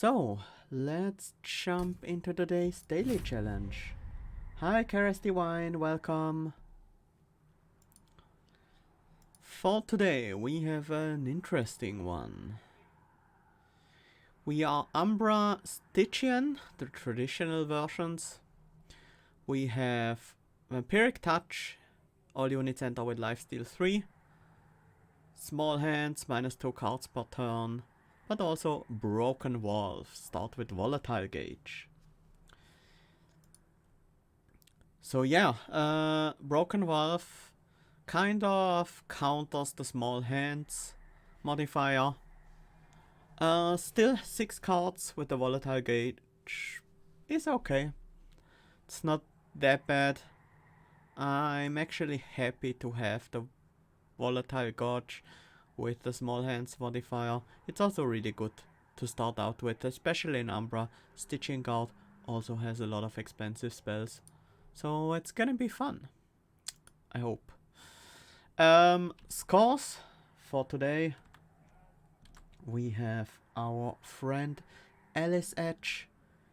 So, let's jump into today's daily challenge. Hi, Karas Divine, welcome. For today, we have an interesting one. We are Umbra Stygian, the traditional versions. We have Vampiric Touch, all units enter with lifesteal 3. Small hands, -2 cards per turn. But also Broken Valve, start with Volatile gauge. So yeah, Broken Valve kind of counters the small hands modifier. Still 6 cards with the Volatile gauge is okay. It's not that bad. I'm actually happy to have the Volatile gauge with the small hands modifier. It's also really good to start out with, especially in Umbra. Stygian Guard also has a lot of expensive spells, so it's gonna be fun, I hope. Scores for today. We have our friend Alice Edge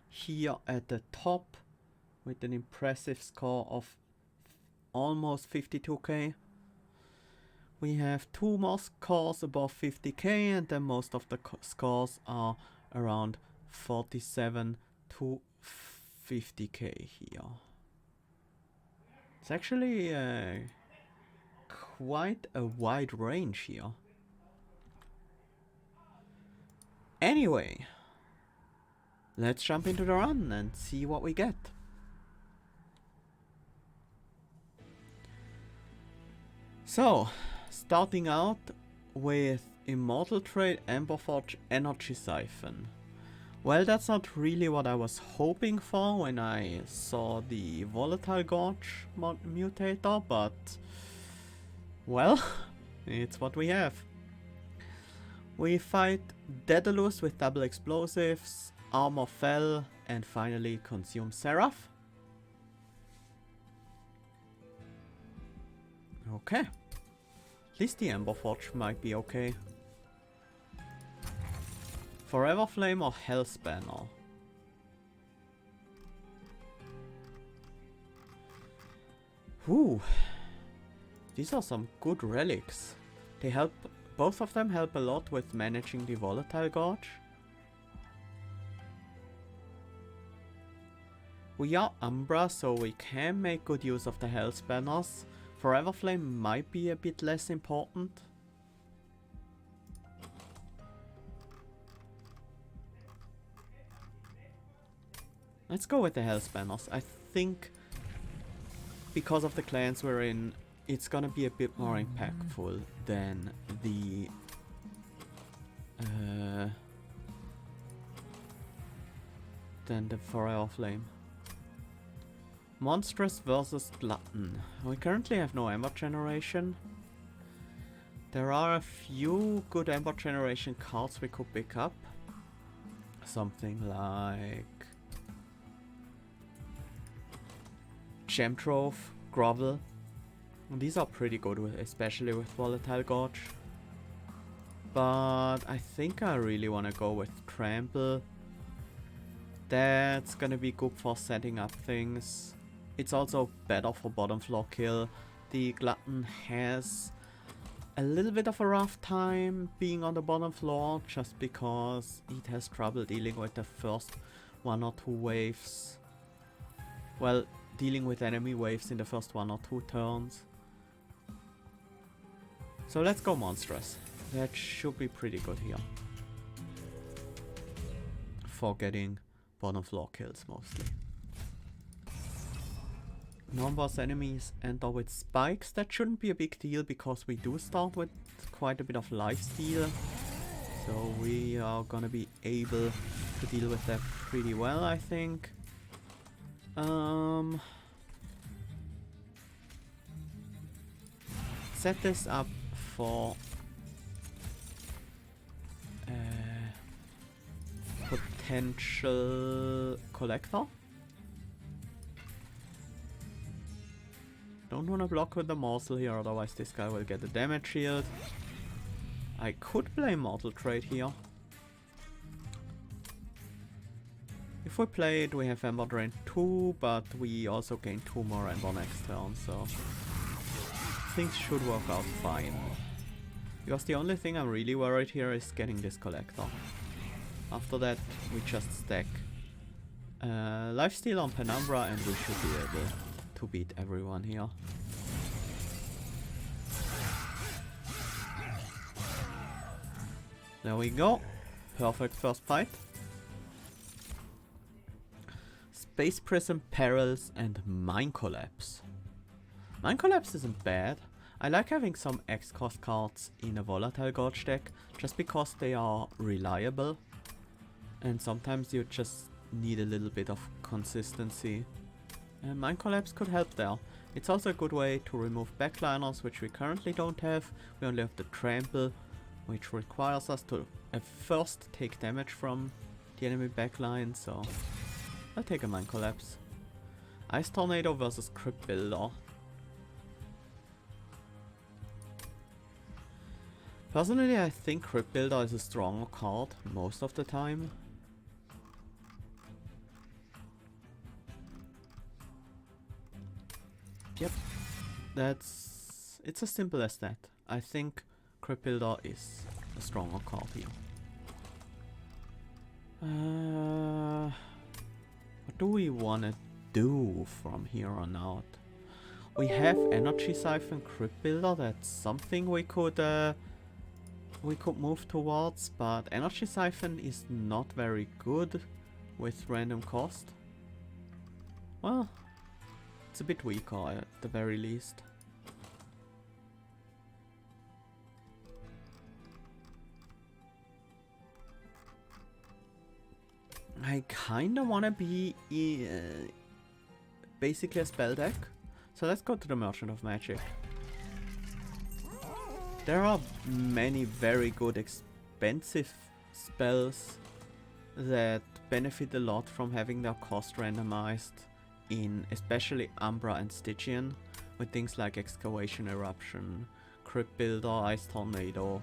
here at the top with an impressive score of almost 52k. We have 2 more scores above 50k, and then most of the scores are around 47 to 50k here. It's actually quite a wide range here. Anyway, let's jump into the run and see what we get. So, starting out with Immortal Trade, Emberforge, Energy Siphon. Well, that's not really what I was hoping for when I saw the Volatile Gorge mutator, but well, it's what we have. We fight Daedalus with double explosives, Armor Fell, and finally consume Seraph. Okay. At least the Emberforge might be okay. Forever Flame or Hellspanner? Whew. These are some good relics. They help, both of them help a lot with managing the Volatile Gorge. We are Umbra, so we can make good use of the Hellspanners. Forever Flame might be a bit less important. Let's go with the Hellspanners. I think because of the clans we're in, it's gonna be a bit more impactful than the Forever Flame. Monstrous versus Glutton. We currently have no Ember Generation. There are a few good Ember Generation cards we could pick up. Something like Gem Trove, Grovel. These are pretty good, especially with Volatile Gorge. But I think I really want to go with Trample. That's gonna be good for setting up things. It's also better for bottom floor kill. The Glutton has a little bit of a rough time being on the bottom floor just because it has trouble dealing with the first 1 or 2 waves. Well, dealing with enemy waves in the first 1 or 2 turns. So let's go Monstrous. That should be pretty good here. For getting bottom floor kills mostly. Non-boss enemies enter with spikes. That shouldn't be a big deal because we do start with quite a bit of lifesteal. So we are gonna be able to deal with that pretty well, I think. Set this up for potential collector. Don't want to block with the morsel here, otherwise this guy will get a damage shield. I could play Mortal Trade here. If we play it, we have Emberdrain 2, but we also gain 2 more Ember next turn, so things should work out fine. Because the only thing I'm really worried here is getting this collector. After that, we just stack Lifesteal on Penumbra and we should be able to beat everyone here. There we go. Perfect first fight. Space Prism, Perils and Mine Collapse. Mine Collapse isn't bad. I like having some X-cost cards in a Volatile Gorge deck just because they are reliable. And sometimes you just need a little bit of consistency. And Mine Collapse could help there. It's also a good way to remove backliners, which we currently don't have. We only have the Trample, which requires us to at first take damage from the enemy backline, so I'll take a Mine Collapse. Ice Tornado versus Crypt Builder. Personally, I think Crypt Builder is a stronger card most of the time. Yep, it's as simple as that. I think Crypt Builder is a stronger card here. What do we want to do from here on out? We have Energy Siphon, Crypt Builder. That's something we could move towards, but Energy Siphon is not very good with random cost. Well, it's a bit weaker at the very least. I kinda wanna be basically a spell deck, so let's go to the Merchant of Magic. There are many very good expensive spells that benefit a lot from having their cost randomized in especially Umbra and Stygian, with things like Excavation Eruption, Crypt Builder, Ice Tornado,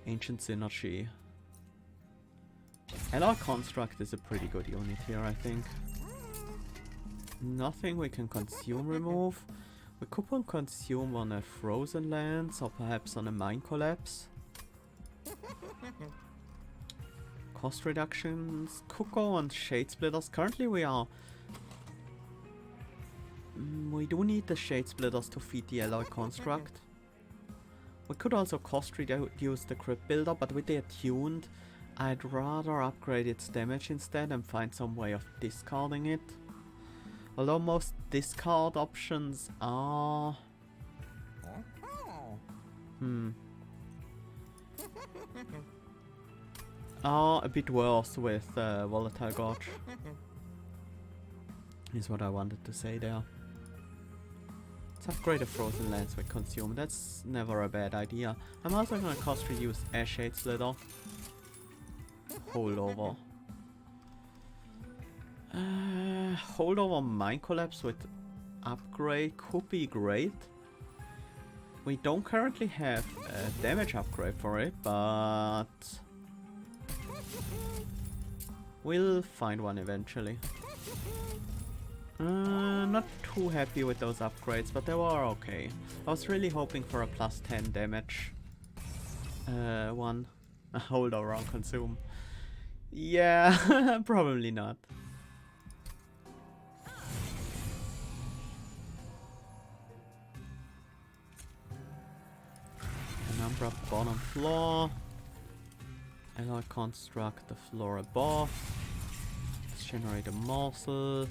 Ancient Synergy. Alloy Construct is a pretty good unit here, I think. Nothing we can consume remove. We could put consume on a Frozen Lands or perhaps on a Mine Collapse. Cost reductions. Could go on Shade Splitters. Currently we are... we do need the Shade Splitters to feed the Alloy Construct. We could also cost reduce the Crypt Builder, but with the attuned, I'd rather upgrade its damage instead and find some way of discarding it. Although most discard options are... are a bit worse with Volatile Gorge. Is what I wanted to say there. Let's upgrade a Frozen Lands with Consume. That's never a bad idea. I'm also gonna cost reduce a Shade Splitter. Holdover. Holdover Mine Collapse with upgrade could be great. We don't currently have a damage upgrade for it, but we'll find one eventually. Not too happy with those upgrades, but they were okay. I was really hoping for a plus 10 damage one. Holdover on Consume. Yeah, probably not. Umbra bottom floor. And I'll construct the floor above. Let's generate a morsel.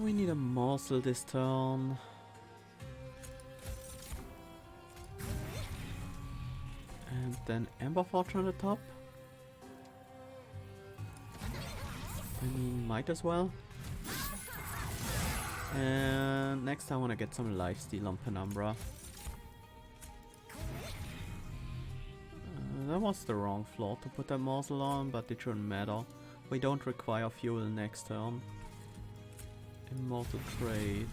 We need a morsel this turn. And then Ember Forge on the top. I mean, might as well. And next I want to get some lifesteal on Penumbra. That was the wrong floor to put that morsel on, but it shouldn't matter. We don't require fuel next turn. Immortal Trade.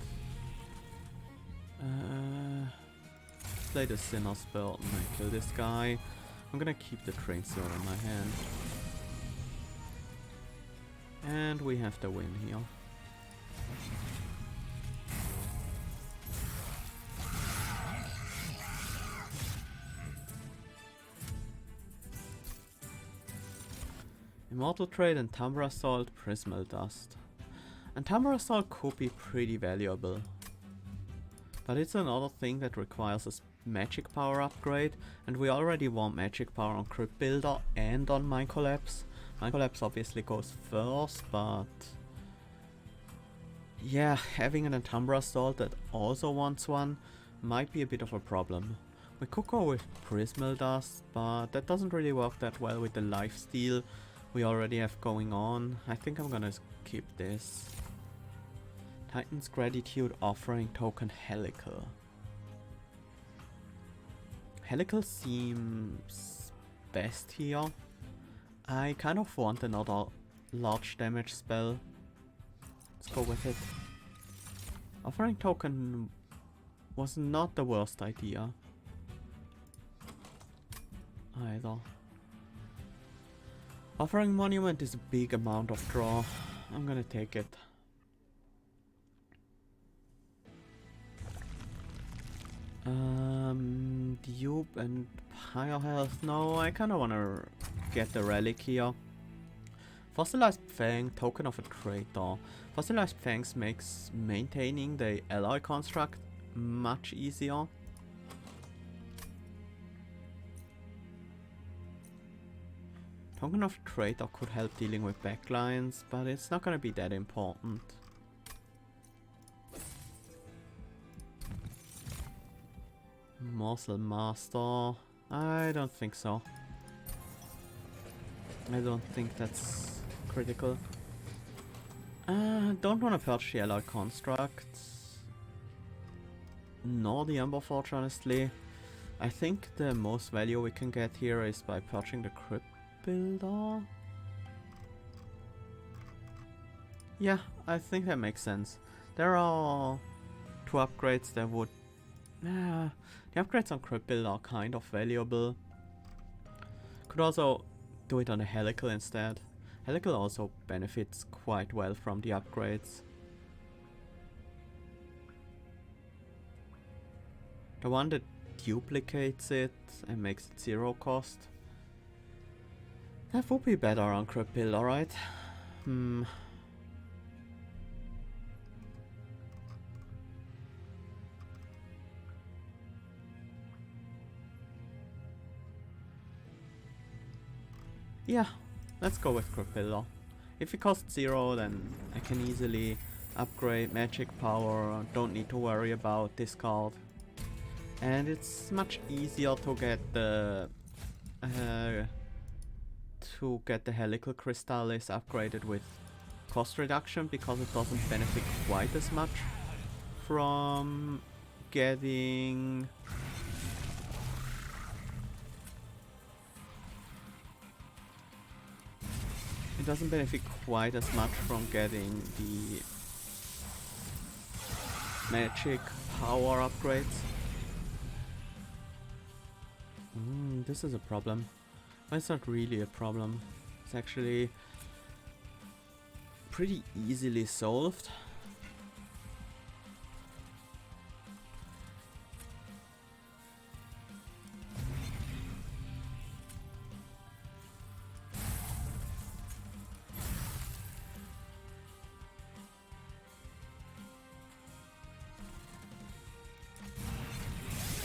Play the Sinner's Burden and kill this guy. I'm gonna keep the Train Sword in my hand. And we have the win here. Immortal Trade and Umbra Salt, Prismal Dust. And Umbra Salt could be pretty valuable. But it's another thing that requires a magic power upgrade, and we already want magic power on Crypt Builder and on Mind Collapse. Mind Collapse obviously goes first, but yeah, having an Umbra Salt that also wants one might be a bit of a problem. We could go with Prismal Dust, but that doesn't really work that well with the lifesteal we already have going on. I think I'm gonna keep this. Titan's Gratitude Offering Token Helical. Helical seems best here. I kind of want another large damage spell. Let's go with it. Offering Token was not the worst idea either. Offering Monument is a big amount of draw. I'm gonna take it. Dupe and higher health. No, I kinda wanna get the relic here. Fossilized Fang, Token of a Traitor. Fossilized Fangs makes maintaining the alloy construct much easier. Token of Traitor could help dealing with backlines, but it's not gonna be that important. Morsel Master. I don't think so. I don't think that's critical. Don't want to purge the alloy constructs. Nor the Ember Forge, honestly. I think the most value we can get here is by purging the Crypt Builder. Yeah, I think that makes sense. There are two upgrades that would... the upgrades on Crypt Builder are kind of valuable. Could also do it on a Helical instead. Helical also benefits quite well from the upgrades. The one that duplicates it and makes it 0 cost. That would be better on Crypt Builder, right? Yeah, let's go with Crypt Builder. If it costs 0, then I can easily upgrade magic power, don't need to worry about discard. And it's much easier to get the Helical Crystallis upgraded with cost reduction, because it doesn't benefit quite as much from getting doesn't benefit quite as much from getting the magic power upgrades. This is a problem. Well, it's not really a problem. It's actually pretty easily solved.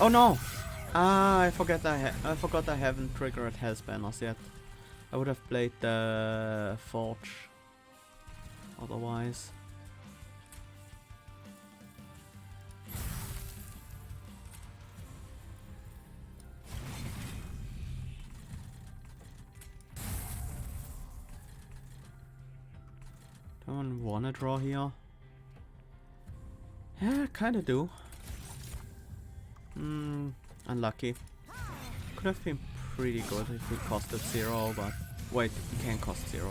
Oh no! I forgot I haven't triggered Hell's Banners yet. I would have played the Forge otherwise. Don't wanna draw here. Yeah, kinda do. Unlucky. Could have been pretty good if it costed 0, but wait, it can cost 0.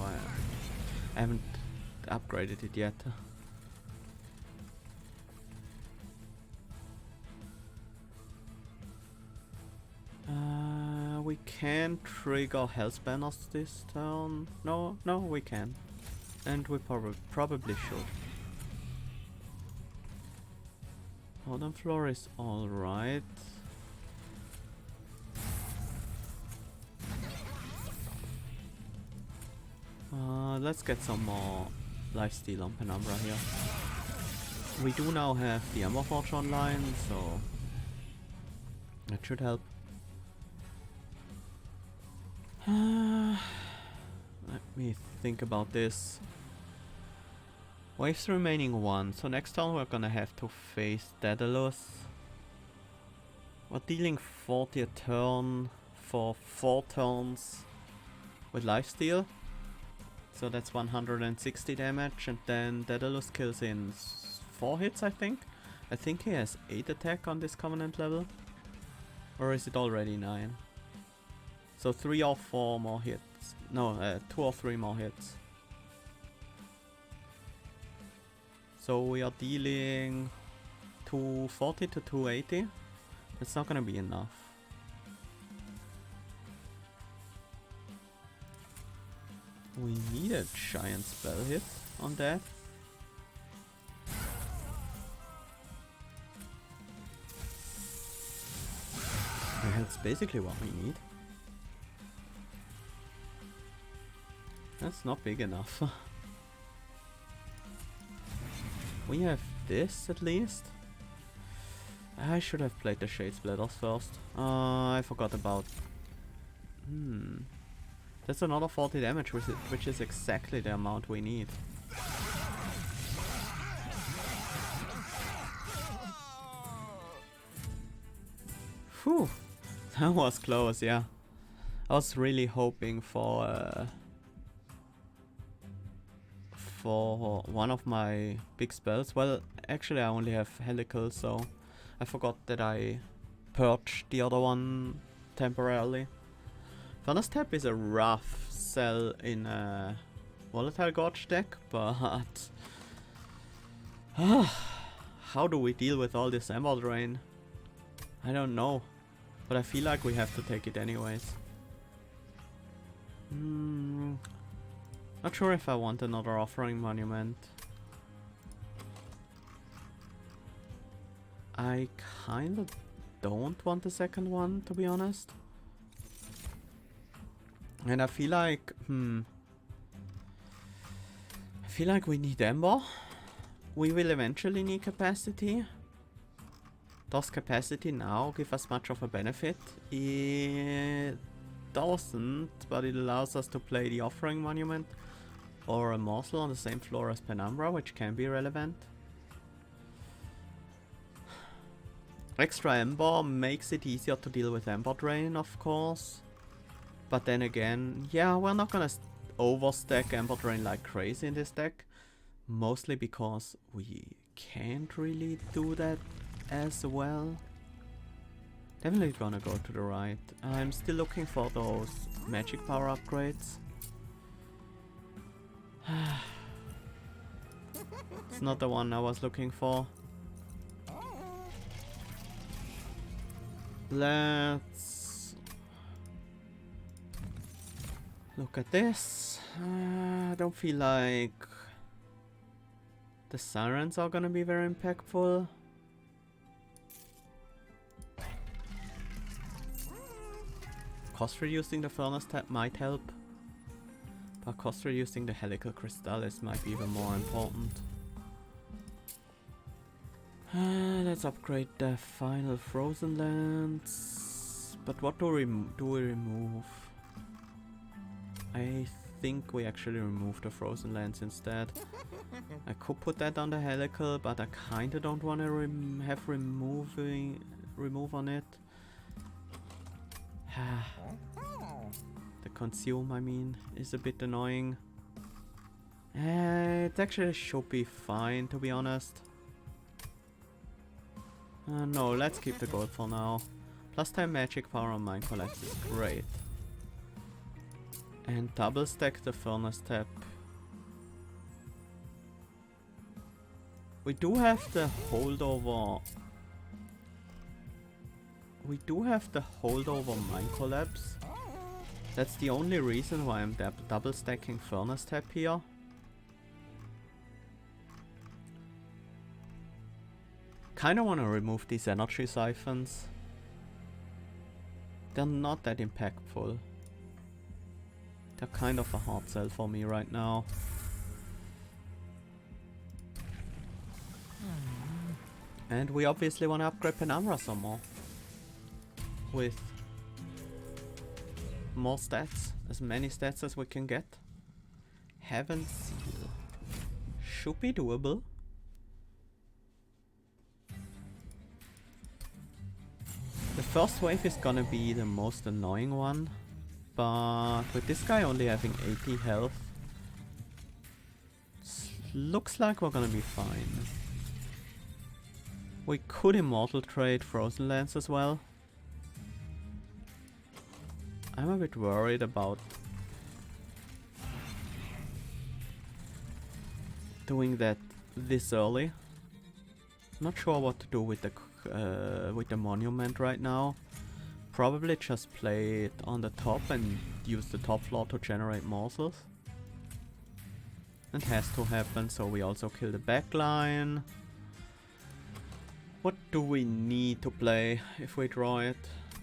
I haven't upgraded it yet. we can trigger health banners this turn. No, we can. And we probably should. Bottom floor is alright. Let's get some more lifesteal on Penumbra here. We do now have the Emberforge online, so that should help. Let me think about this. Waves remaining 1, so next turn we're gonna have to face Daedalus. We're dealing 40 a turn for 4 turns with lifesteal. So that's 160 damage, and then Daedalus kills in 4 hits, I think. I think he has 8 attack on this Covenant level. Or is it already 9? So 3 or 4 more hits. No, 2 or 3 more hits. So we are dealing 240 to 280. That's not gonna be enough. We need a giant spell hit on that. That's basically what we need. That's not big enough. We have this at least. I should have played the Shade Splitters first. I forgot about... That's another 40 damage, which is exactly the amount we need. Whew, that was close, yeah. I was really hoping for one of my big spells. Well, actually I only have Helical, so I forgot that I purged the other one temporarily. Furnace Tap is a rough sell in a Volatile Gorge deck, but how do we deal with all this Emberdrain? I don't know, but I feel like we have to take it anyways. Not sure if I want another Offering Monument. I kinda don't want the second one, to be honest. And I feel like, I feel like we need Ember. We will eventually need Capacity. Does Capacity now give us much of a benefit? It doesn't, but it allows us to play the Offering Monument or a Morsel on the same floor as Penumbra, which can be relevant. Extra Ember makes it easier to deal with Emberdrain, of course. But then again, yeah, we're not gonna overstack Emberdrain like crazy in this deck. Mostly because we can't really do that as well. Definitely gonna go to the right. I'm still looking for those magic power upgrades. It's not the one I was looking for. Let's look at this. I don't feel like the sirens are gonna be very impactful. Cost reducing the Furnace Tap might help, but cost reducing the Helical Crystallis might be even more important. Let's upgrade the final Frozen Lands. But what do we remove? I think we actually remove the Frozen Lands instead. I could put that on the Helical, but I kinda don't want to have remove on it. The consume, I mean, is a bit annoying. It actually should be fine, to be honest. No, let's keep the gold for now. Plus 10 magic power on Mind Collect is great. And double stack the Furnace Tap. We do have the holdover. we do have the holdover Mine Collapse. That's the only reason why I'm double stacking Furnace Tap here. Kinda wanna remove these energy siphons. They're not that impactful. They're kind of a hard sell for me right now. And we obviously wanna upgrade Umbra some more. With more stats, as many stats as we can get. Heaven Seal should be doable. The first wave is gonna be the most annoying one, but with this guy only having 80 health, looks like we're gonna be fine. We could Immortal trade Frozen Lands as well. I'm a bit worried about doing that this early. Not sure what to do with the monument right now. Probably just play it on the top and use the top floor to generate morsels. It has to happen, so we also kill the backline. What do we need to play if we draw it?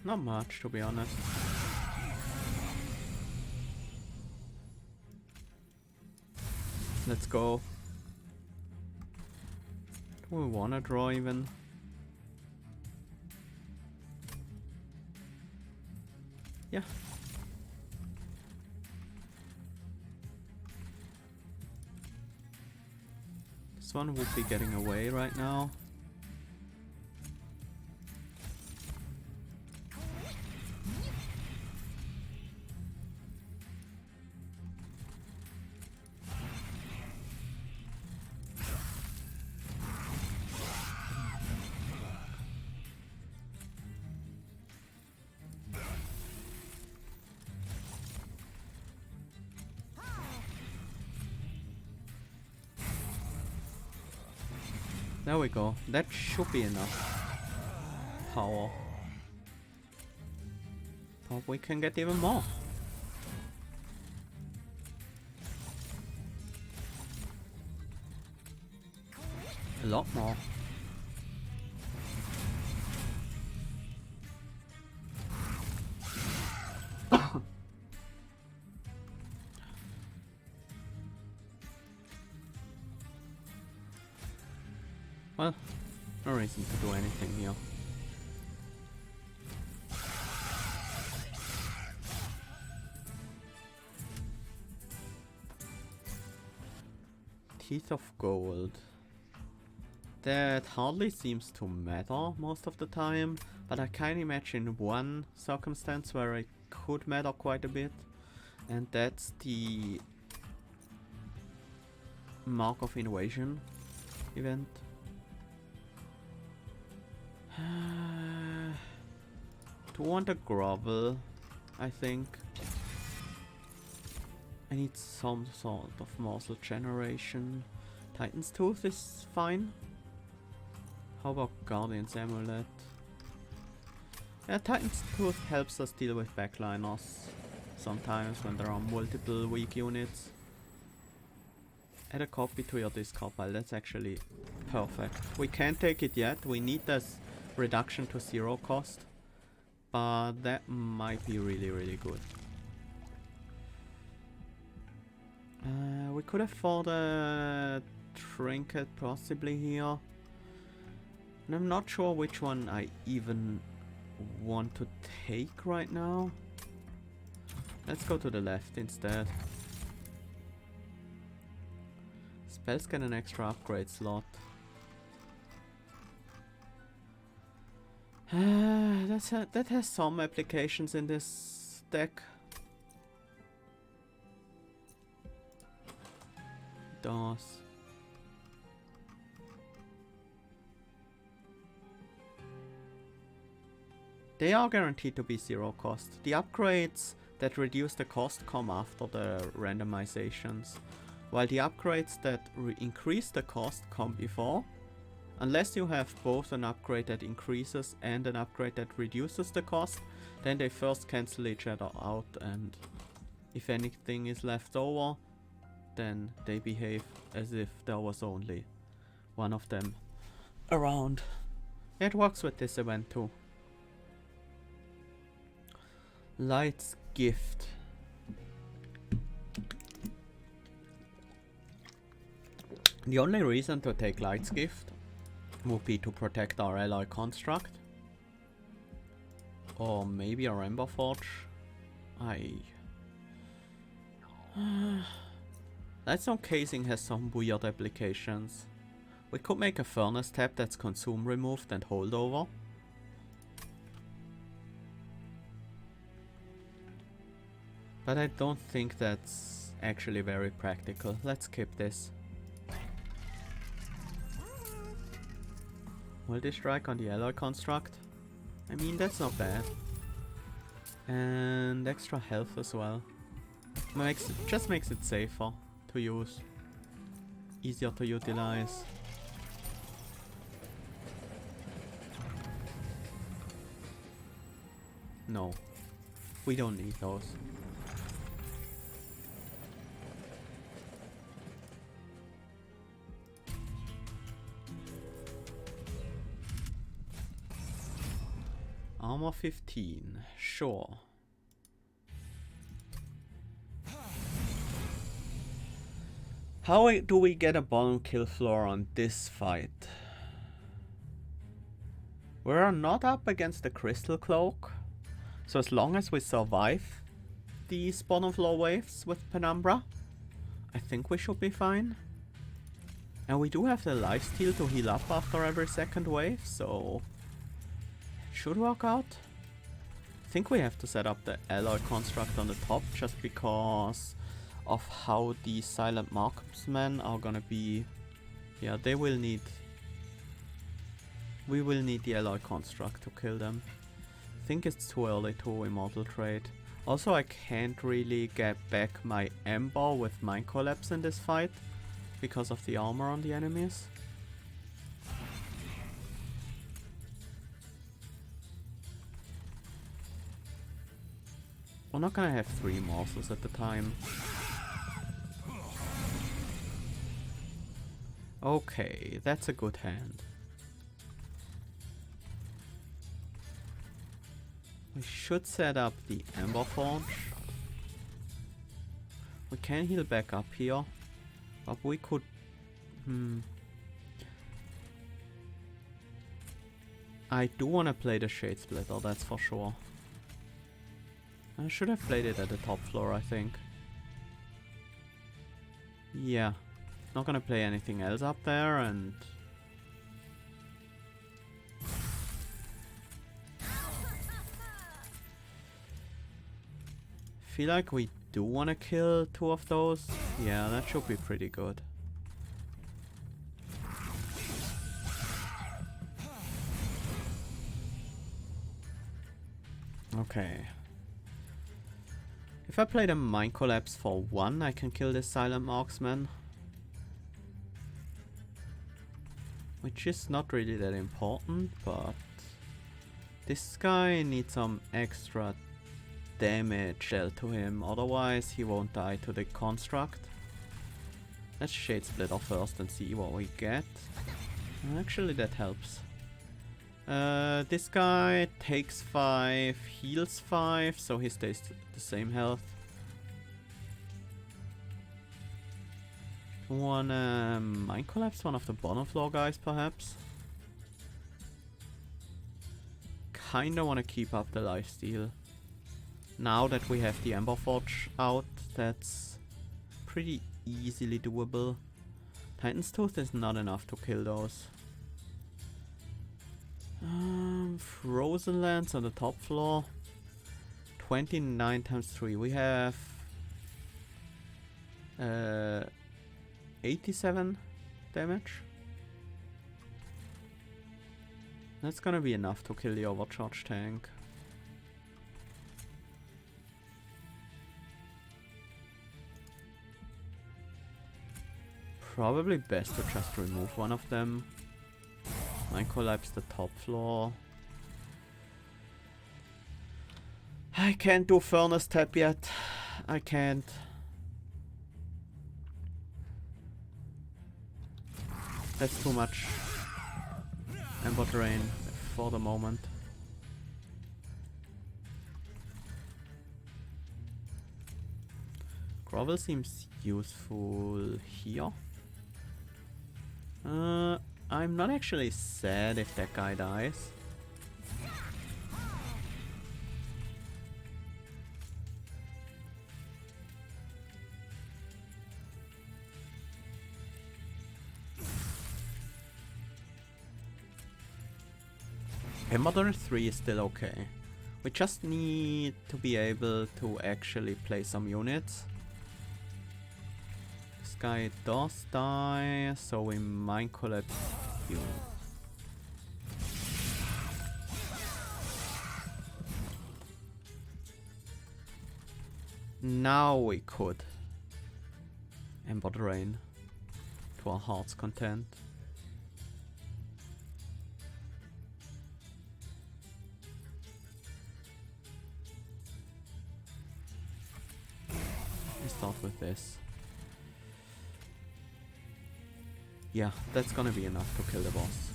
Not much, to be honest. Let's go. Do we wanna draw even? Yeah. This one would be getting away right now. There we go. That should be enough power. But we can get even more. A lot more. Well, no reason to do anything here. Teeth of Gold. That hardly seems to matter most of the time, but I can imagine one circumstance where it could matter quite a bit, and that's the Mark of Invasion event. Do want a grovel, I think. I need some sort of morsel generation. Titan's Tooth is fine. How about Guardian's Amulet? Yeah, Titan's Tooth helps us deal with backliners sometimes when there are multiple weak units. Add a copy to your discard pile, that's actually perfect. We can't take it yet, we need this reduction to 0 cost, but that might be really, really good. We could afford a trinket possibly here. And I'm not sure which one I even want to take right now. Let's go to the left instead. Spells get an extra upgrade slot. That has some applications in this deck. Does. They are guaranteed to be 0 cost. The upgrades that reduce the cost come after the randomizations, while the upgrades that increase the cost come before. Unless you have both an upgrade that increases and an upgrade that reduces the cost, then they first cancel each other out, and if anything is left over, then they behave as if there was only one of them around. It works with this event too. Light's Gift. The only reason to take Light's Gift would be to protect our alloy construct. Or maybe our Ember Forge. Lightstone Casing has some weird applications. We could make a Furnace tab that's Consume removed and Holdover. But I don't think that's actually very practical. Let's skip this. Multi-strike on the alloy construct. I mean, that's not bad. And extra health as well. Just makes it safer to use. Easier to utilize. No. We don't need those. Armor 15, sure. How do we get a bottom kill floor on this fight? We're not up against the Crystal Cloak, so as long as we survive these bottom floor waves with Penumbra, I think we should be fine. And we do have the lifesteal to heal up after every second wave, so should work out. I think we have to set up the alloy construct on the top just because of how the silent marksmen are gonna be. Yeah, they will need. We will need the alloy construct to kill them. I think it's too early to immortal trade. Also, I can't really get back my Ember with Mind Collapse in this fight because of the armor on the enemies. We're not gonna have 3 morsels at the time. Okay, that's a good hand. We should set up the Ember Forge. We can heal back up here, but we could... I do want to play the Shade Splitter, that's for sure. I should have played it at the top floor, I think. Yeah. Not gonna play anything else up there, and... feel like we do want to kill 2 of those. Yeah, that should be pretty good. Okay. If I play the Mind Collapse for 1, I can kill this Silent Marksman. Which is not really that important, but... this guy needs some extra damage dealt to him, otherwise he won't die to the construct. Let's Shade Splitter first and see what we get. Actually, that helps. This guy takes 5, heals 5, so he stays the same health. Wanna Mind Collapse one of the bottom floor guys, perhaps? Kinda wanna keep up the lifesteal. Now that we have the Ember Forge out, that's pretty easily doable. Titan's Tooth is not enough to kill those. Frozen Lands on the top floor. 29 times 3. We have 87 damage. That's gonna be enough to kill the overcharge tank. Probably best to just remove one of them. Mine collapse the top floor. I can't do furnace tap yet. I can't. That's too much Emberdrain for the moment. Grovel seems useful here. I'm not actually sad if that guy dies. Emberdrain 3 is still okay. We just need to be able to actually play some units. This guy does die, so we might collapse you. Now we could Emberdrain to our heart's content. Start with this. Yeah, that's gonna be enough to kill the boss.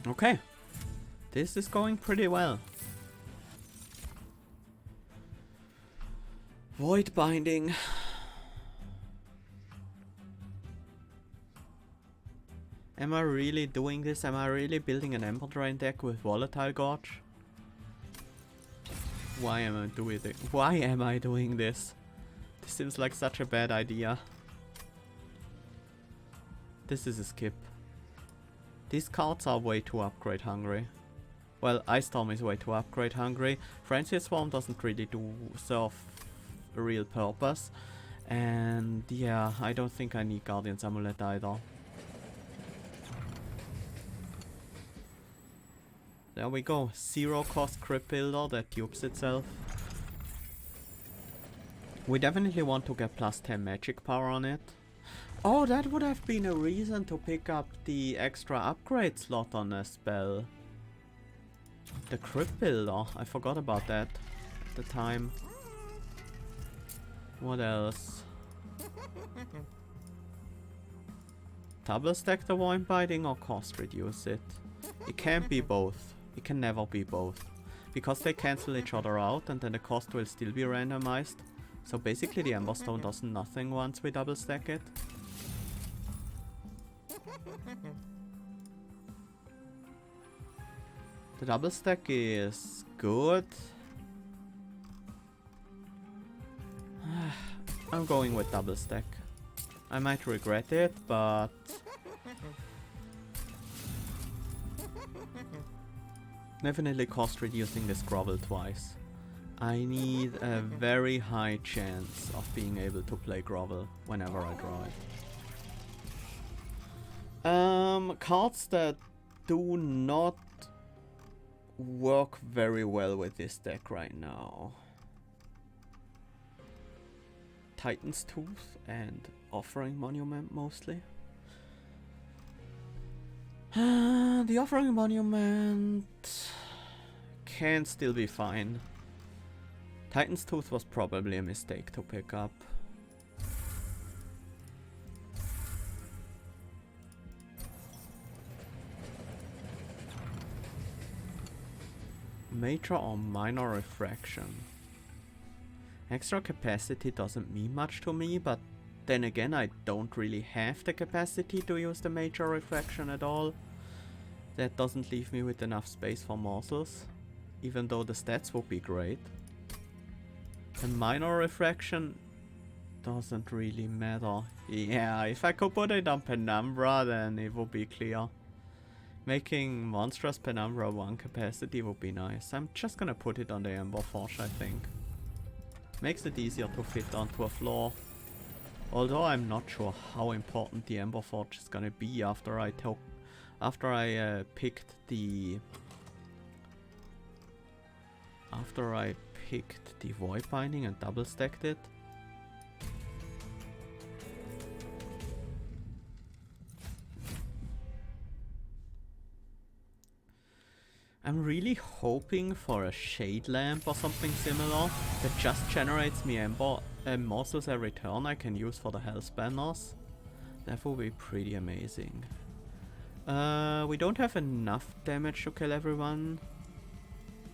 Okay, this is going pretty well. Void binding. Am I really doing this? Am I really building an Emberdrain deck with Volatile Gorge? Why am I doing it? Why am I doing this? This seems like such a bad idea. This is a skip. These cards are way too upgrade hungry. Well, Ice Storm is way too upgrade hungry. Frenzy Swarm doesn't really serve a real purpose. And yeah, I don't think I need Guardian's Amulet either. There we go. 0 cost crypt builder that dupes itself. We definitely want to get plus 10 magic power on it. Oh, that would have been a reason to pick up the extra upgrade slot on a spell. The crypt builder. I forgot about that at the time. What else? Double stack the void binding or cost reduce it? It can't be both. It can never be both. Because they cancel each other out and then the cost will still be randomized. So basically the Ember Stone does nothing once we double stack it. The double stack is good. I'm going with double stack. I might regret it, but definitely cost reducing this Grovel twice. I need a very high chance of being able to play Grovel whenever I draw it. Cards that do not work very well with this deck right now. Titan's Tooth and Offering Monument mostly. The Offering Monument can still be fine. Titan's Tooth was probably a mistake to pick up. Major or minor refraction. Extra capacity doesn't mean much to me, but then again I don't really have the capacity to use the major refraction at all. That doesn't leave me with enough space for morsels, even though the stats would be great. The minor refraction doesn't really matter. Yeah, if I could put it on Penumbra then it would be clear. Making monstrous Penumbra 1 capacity would be nice. I'm just gonna put it on the Ember Forge, I think. Makes it easier to fit onto a floor. Although I'm not sure how important the Ember Forge is gonna be after I picked the after I picked the Void Binding and double stacked it. I'm really hoping for a Shade Lamp or something similar that just generates me Ember morsels every turn I can use for the health banners. That would be pretty amazing. We don't have enough damage to kill everyone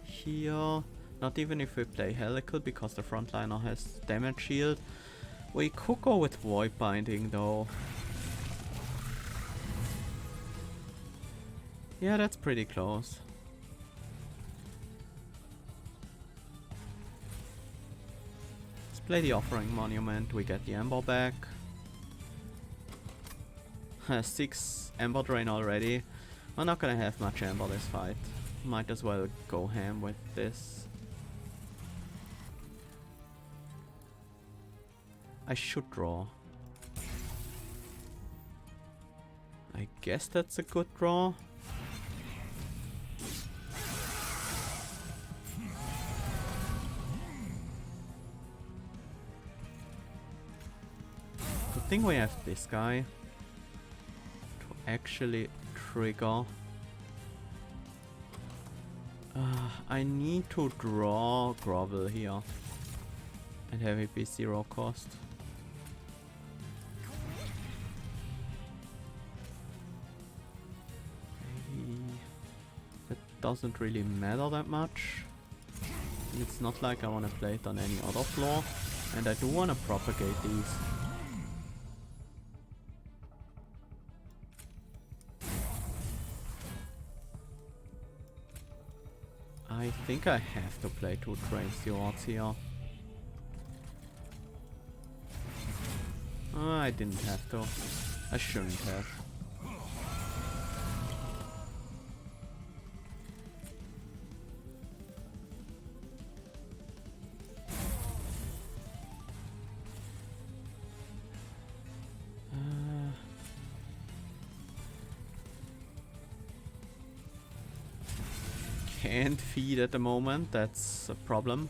here. Not even if we play Helical, because the frontliner has damage shield. We could go with Void Binding though. Yeah, that's pretty close. Let's play the Offering Monument, we get the Ember back. 6 Emberdrain already. We're not gonna have much Ember this fight. Might as well go ham with this. I should draw. I guess that's a good draw. Good thing we have this guy to actually trigger. I need to draw Grovel here and have it be 0 cost. That doesn't really matter that much. And it's not like I want to play it on any other floor, and I do want to propagate these. I think I have to play 2 Train Stewards here. I didn't have to. I shouldn't have. Can't feed at the moment, that's a problem.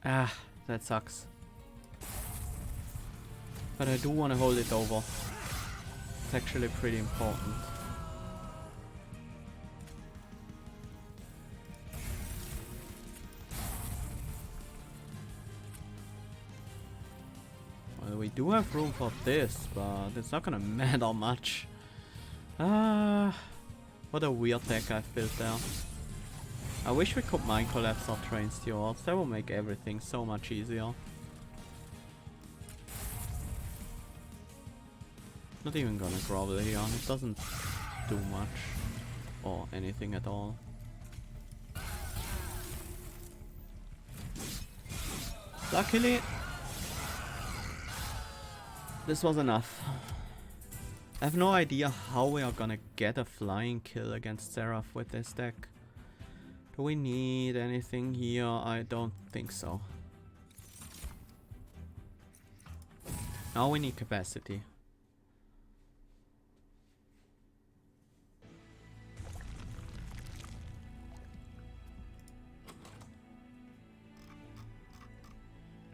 Ah, that sucks. But I do want to hold it over. It's actually pretty important. Well, we do have room for this, but it's not gonna matter much. What a weird deck I've built there. I wish we could Mind Collapse or Train Stewards. That would make everything so much easier. Not even gonna grovel here, it doesn't do much or anything at all. Luckily, this was enough. I have no idea how we are gonna get a flying kill against Seraph with this deck. Do we need anything here? I don't think so. Now we need capacity.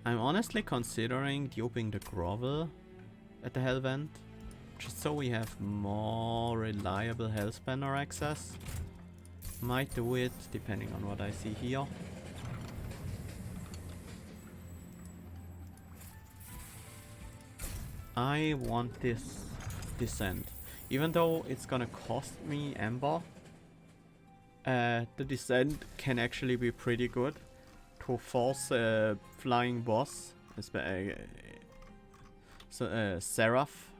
I'm honestly considering duping the Grovel at the Hellvent, just so we have more reliable Hellspanner access. Might do it, depending on what I see here. I want this Descent. Even though it's gonna cost me Ember, the Descent can actually be pretty good to force a flying boss, Seraph.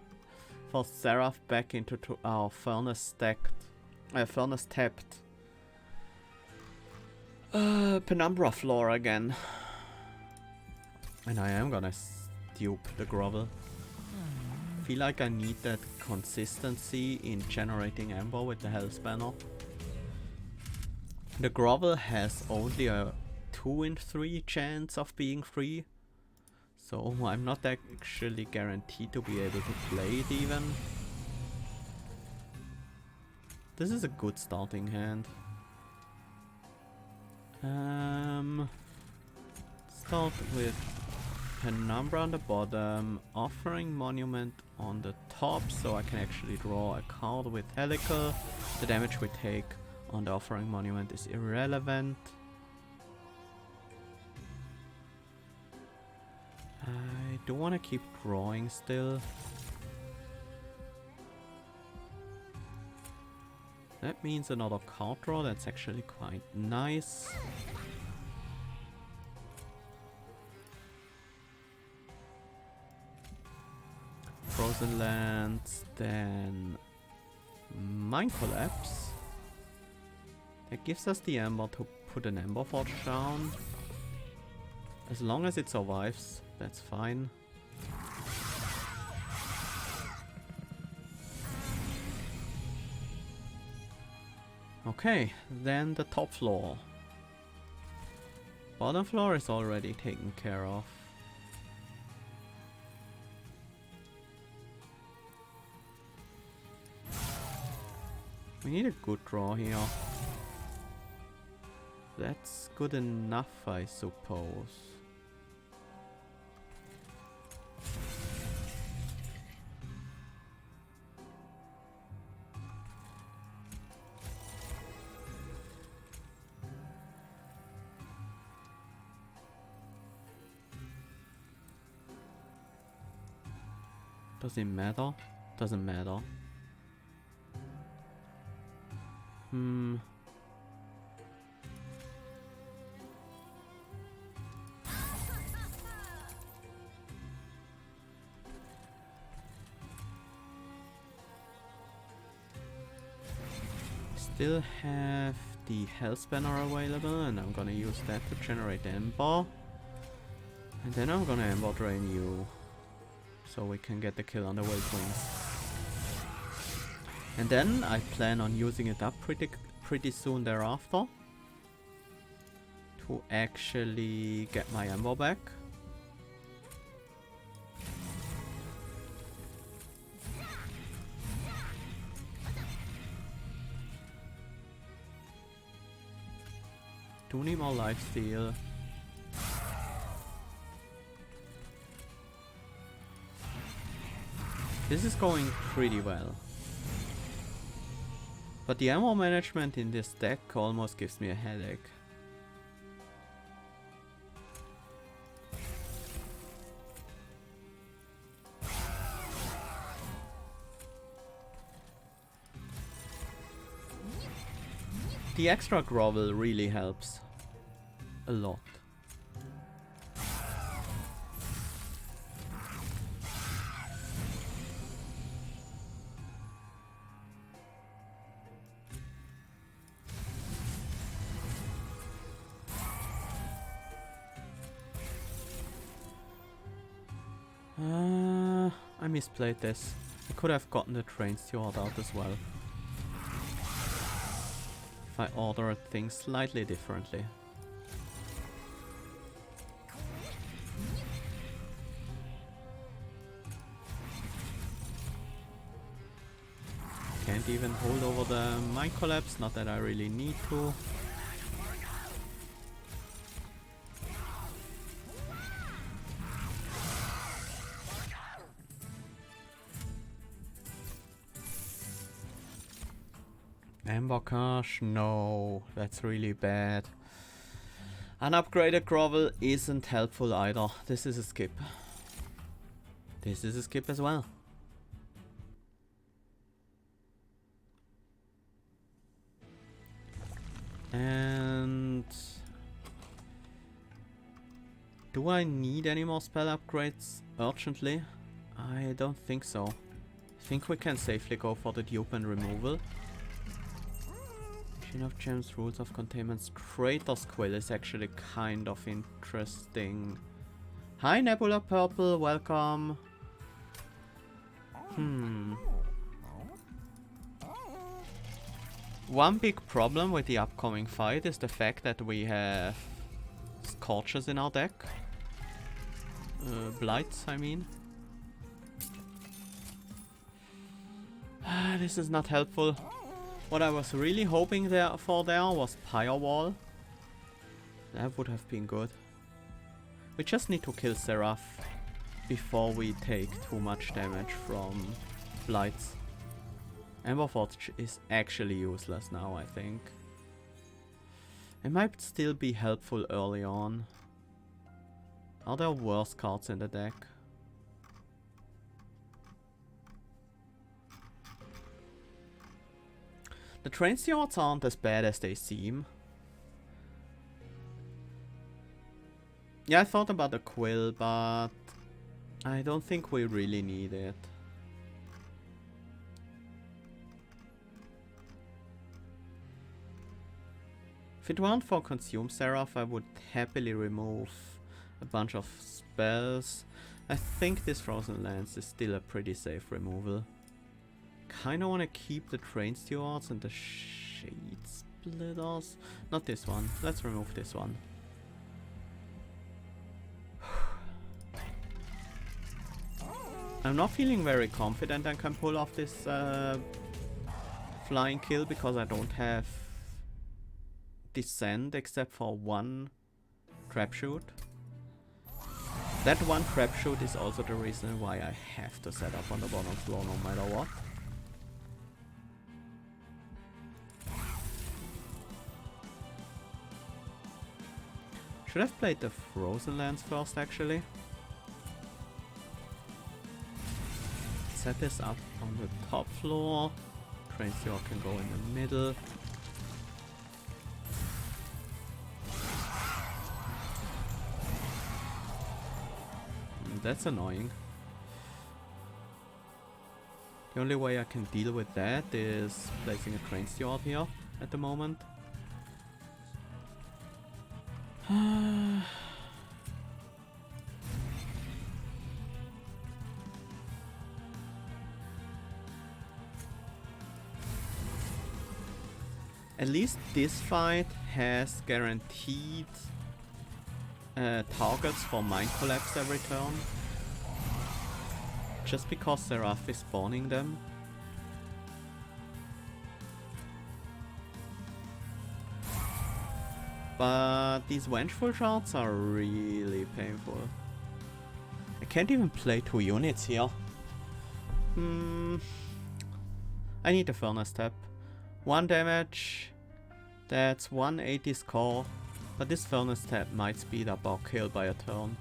Force Seraph back into our furnace tapped Penumbra floor again. And I am gonna dupe the Grovel. feel like I need that consistency in generating Ember with the Health Banner. The Grovel has only a 2 in 3 chance of being free, so I'm not actually guaranteed to be able to play it even. This is a good starting hand. Start with Penumbra on the bottom, Offering Monument on the top, so I can actually draw a card with Helical. The damage we take on the Offering Monument is irrelevant. I do want to keep drawing still. That means another card draw, that's actually quite nice. Frozen Lands, then Mind Collapse. That gives us the Ember to put an Ember Forge down. As long as it survives, that's fine. Okay, then the top floor. Bottom floor is already taken care of. We need a good draw here. That's good enough, I suppose. Does it matter? Doesn't matter. Still have the Health Banner available, and I'm gonna use that to generate Ember. And then I'm gonna Emberdrain you, so we can get the kill on the Wings. And then I plan on using it up pretty soon thereafter to actually get my Ember back. Do need more lifesteal. This is going pretty well. But the ammo management in this deck almost gives me a headache. The extra Grovel really helps a lot. I misplayed this. I could have gotten the train steward out as well if I ordered things slightly differently. Can't even hold over the Mind Collapse, not that I really need to. Ember Cache? No, that's really bad. Unupgraded Grovel isn't helpful either. This is a skip. This is a skip as well. And do I need any more spell upgrades urgently? I don't think so. I think we can safely go for the dupe and removal. Chain of Gems, Rules of Containment, Traitor's Quill is actually kind of interesting. Hi Nebula Purple, welcome. One big problem with the upcoming fight is the fact that we have Scorches in our deck. Blights, I mean. This is not helpful. What I was really hoping there was Firewall. That would have been good. We just need to kill Seraph before we take too much damage from Blights. Emberforge is actually useless now, I think. It might still be helpful early on. Are there worse cards in the deck? The Train Stewards aren't as bad as they seem. Yeah, I thought about a Quill, but I don't think we really need it. If it weren't for Consume Seraph, I would happily remove a bunch of spells. I think this Frozen Lands is still a pretty safe removal. Kinda wanna keep the Train Stewards and the Shade Splitters. Not this one. Let's remove this one. I'm not feeling very confident I can pull off this flying kill because I don't have Descent except for one trap shoot. That one trap shoot is also the reason why I have to set up on the bottom floor no matter what. Should have played the Frozen Lands first actually. Set this up on the top floor. Train Steward can go in the middle. That's annoying. The only way I can deal with that is placing a Train Steward here at the moment. At least this fight has guaranteed targets for Mind Collapse every turn. Just because Seraph is spawning them. But these Vengeful Shards are really painful. I can't even play 2 units here. I need a Furnace Tap. 1 damage. That's 180 score. But this Furnace Tap might speed up our kill by a turn.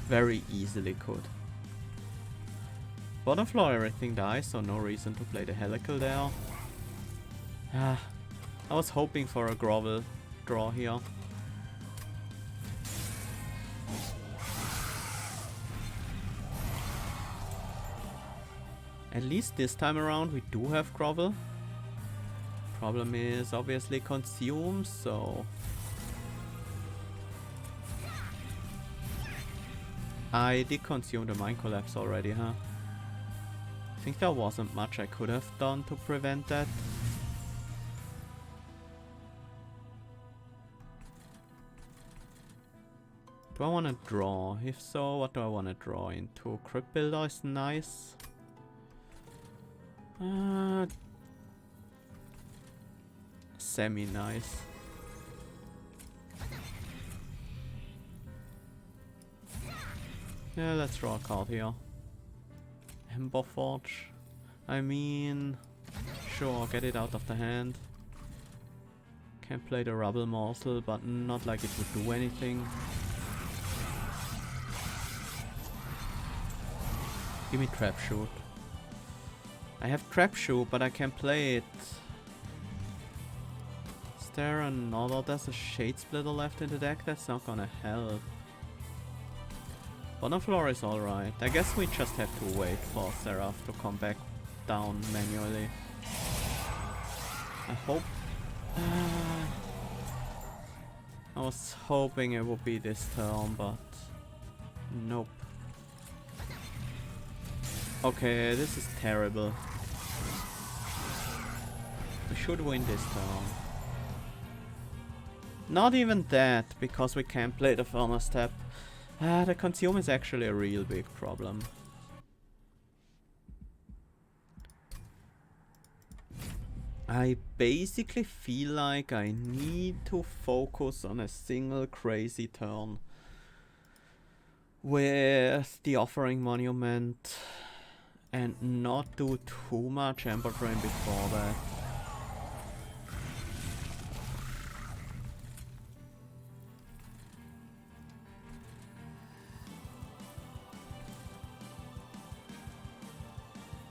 Very easily could. Bottom floor everything dies, so no reason to play the Helical there. I was hoping for a Grovel draw here. At least this time around we do have Grovel. Problem is obviously Consume, so... I did consume the Mind Collapse already, huh? I think there wasn't much I could have done to prevent that. Do I want to draw? If so, what do I want to draw into? Crypt Builder is nice. Semi-nice. Yeah, let's draw a card here. Emberforge. I mean, sure, get it out of the hand. Can play the Rubble Morsel, but not like it would do anything. Give me Trap Shoot. I have Trap Shoot, but I can play it. Is there another? There's a Shade Splitter left in the deck? That's not gonna help. Bottom floor is alright. I guess we just have to wait for Seraph to come back down manually. I hope... I was hoping it would be this turn, but... Nope. Okay, this is terrible. We should win this turn. Not even that, because we can't play the Furnace Step. The Consume is actually a real big problem. I basically feel like I need to focus on a single crazy turn with the Offering Monument and not do too much Emberdrain before that.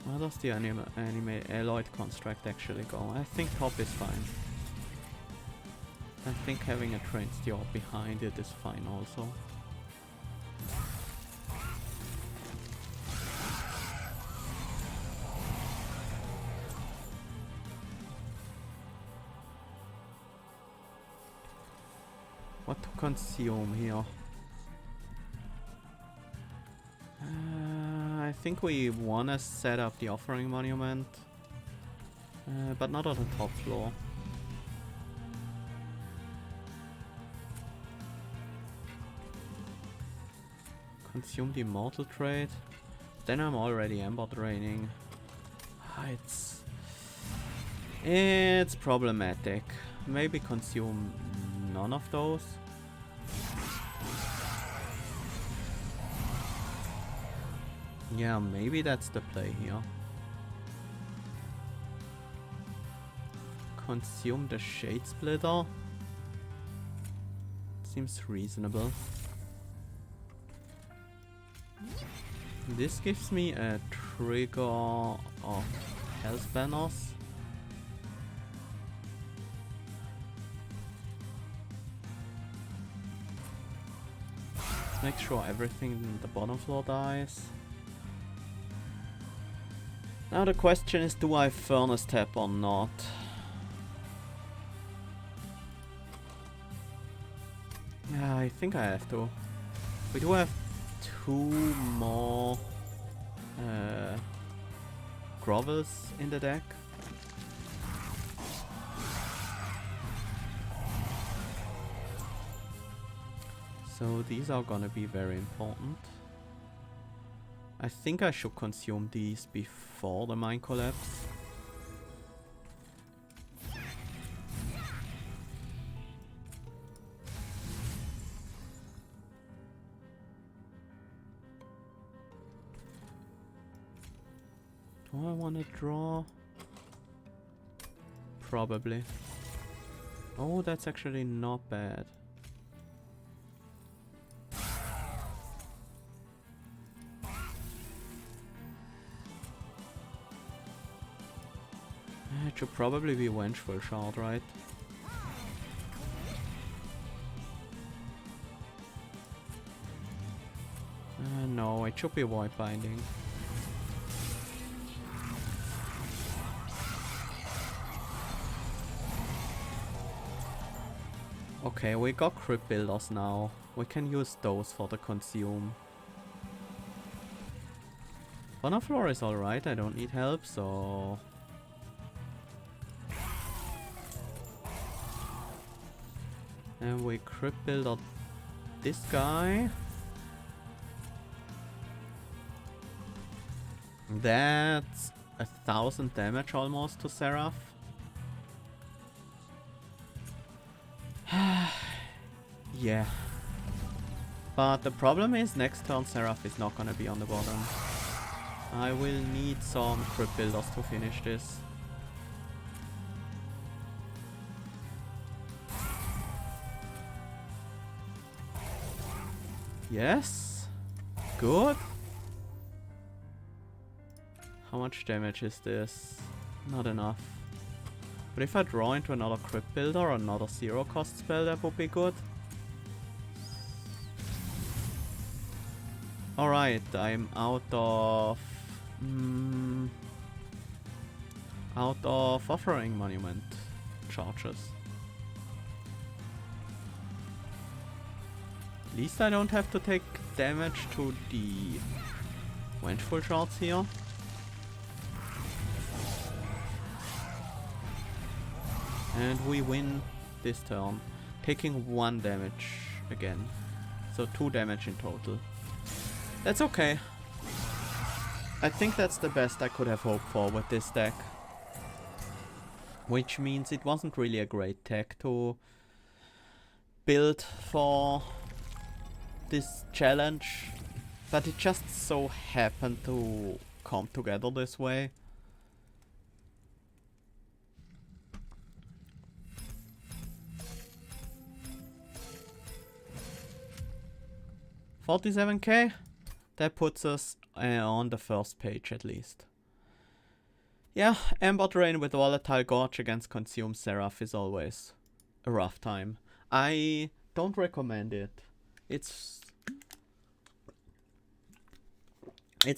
Where does the anime Alloyed Construct actually go? I think top is fine. I think having a Train Steel behind it is fine also. What to consume here? I think we wanna set up the Offering Monument, but not on the top floor. Consume the Immortal Trade. Then I'm already Emberdraining. It's problematic. Maybe consume none of those. Yeah, maybe that's the play here. Consume the Shade Splitter. Seems reasonable. This gives me a trigger of Health Banners. Let's make sure everything in the bottom floor dies. Now the question is, do I Furnace Tap or not? Yeah, I think I have to. We do have 2 more Grovels in the deck. So these are gonna be very important. I think I should consume these before the Mine Collapse. Do I want to draw? Probably. Oh, that's actually not bad. It should probably be Vengeful Shard, right? No, it should be Void Binding. Okay, we got Crypt Builders now. We can use those for the consume. Bottom floor is alright, I don't need help, so... And we Crypt Builder this guy. That's 1000 damage almost to Seraph. Yeah. But the problem is next turn Seraph is not gonna be on the bottom. I will need some Crypt Builders to finish this. Yes. Good. How much damage is this? Not enough. But if I draw into another Crypt Builder or another 0-cost spell, that would be good. Alright, I'm out of Offering Monument charges. At least I don't have to take damage to the Vengeful Shards here. And we win this turn, taking 1 damage again. So 2 damage in total. That's okay. I think that's the best I could have hoped for with this deck. Which means it wasn't really a great deck to build for this challenge. But it just so happened to come together this way. $47k? That puts us on the first page at least. Yeah, Emberdrain with Volatile Gorge against Consume Seraph is always a rough time. I don't recommend it. It's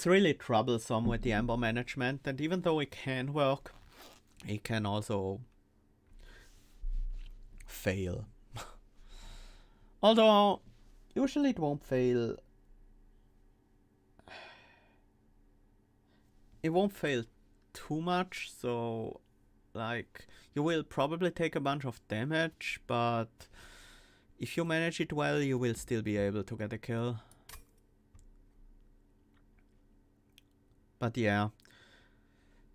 really troublesome with the Ember management, and even though it can work, it can also fail. Although, usually it won't fail. It won't fail too much, so like you will probably take a bunch of damage, but if you manage it well, you will still be able to get a kill. But yeah,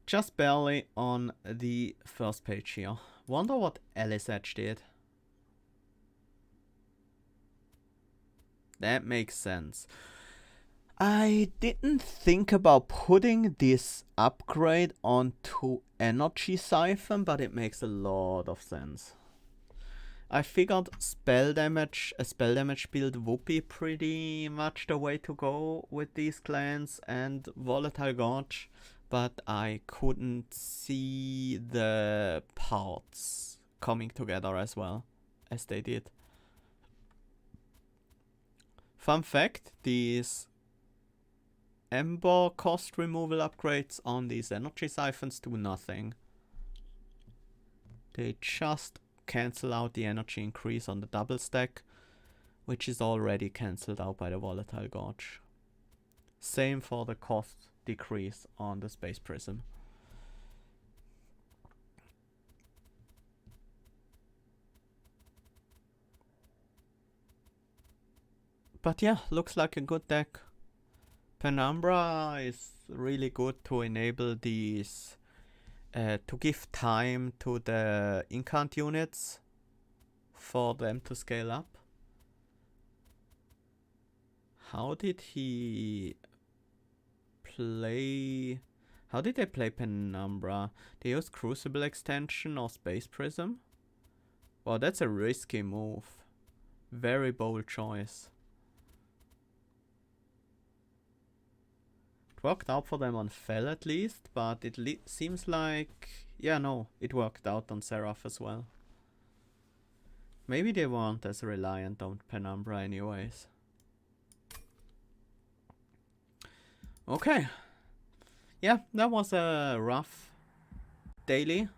just barely on the first page here. Wonder what Alice Edge did. That makes sense. I didn't think about putting this upgrade onto Energy Siphon, but it makes a lot of sense. I figured a spell damage build would be pretty much the way to go with these clans and Volatile Gorge, but I couldn't see the parts coming together as well as they did. Fun fact, these Ember cost removal upgrades on these energy siphons do nothing. They just cancel out the energy increase on the double stack, which is already cancelled out by the Volatile Gorge. Same for the cost decrease on the Space Prism. But yeah, looks like a good deck. Penumbra is really good to enable these, to give time to the incant units for them to scale up. How did he play? How did they play Penumbra? They used Crucible Extension or Space Prism? Well, that's a risky move. Very bold choice. Worked out for them on Fel at least, but it seems like... Yeah, no, it worked out on Seraph as well. Maybe they weren't as reliant on Penumbra anyways. Okay. Yeah, that was a rough daily.